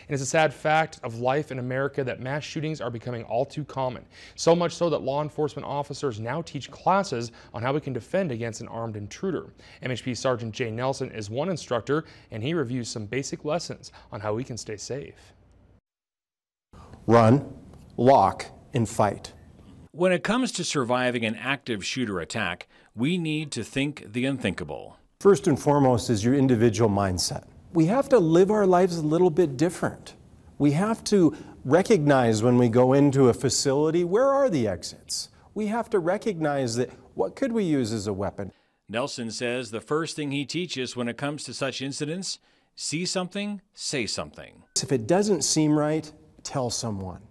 And it's a sad fact of life in America that mass shootings are becoming all too common. So much so that law enforcement officers now teach classes on how we can defend against an armed intruder. MHP Sergeant Jay Nelson is one instructor, and he reviews some basic lessons on how we can stay safe. Run, lock, and fight. When it comes to surviving an active shooter attack, we need to think the unthinkable. First and foremost is your individual mindset. We have to live our lives a little bit different. We have to recognize when we go into a facility, where are the exits? We have to recognize that what could we use as a weapon? Nelson says the first thing he teaches when it comes to such incidents, see something, say something. If it doesn't seem right, tell someone.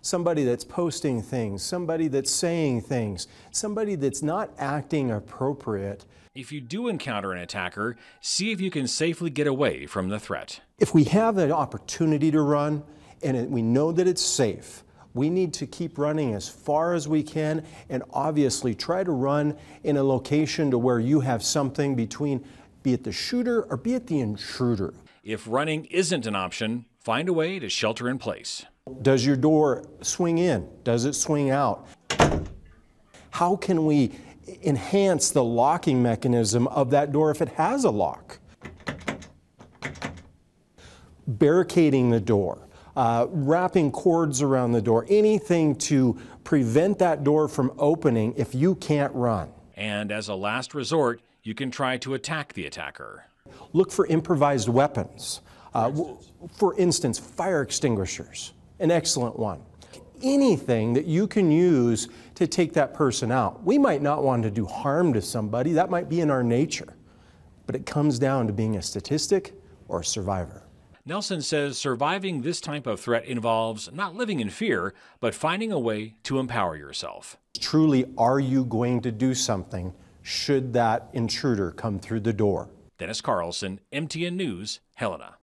Somebody that's posting things, somebody that's saying things, somebody that's not acting appropriate. If you do encounter an attacker, see if you can safely get away from the threat. If we have an opportunity to run and we know that it's safe, we need to keep running as far as we can, and obviously try to run in a location to where you have something between, be it the shooter or be it the intruder. If running isn't an option, find a way to shelter in place. Does your door swing in? Does it swing out? How can we enhance the locking mechanism of that door if it has a lock? Barricading the door, wrapping cords around the door, anything to prevent that door from opening if you can't run. And as a last resort, you can try to attack the attacker. Look for improvised weapons. For instance, fire extinguishers, an excellent one. Anything that you can use to take that person out. We might not want to do harm to somebody, that might be in our nature, but it comes down to being a statistic or a survivor. Nelson says surviving this type of threat involves not living in fear, but finding a way to empower yourself. Truly, are you going to do something should that intruder come through the door? Dennis Carlson, MTN News, Helena.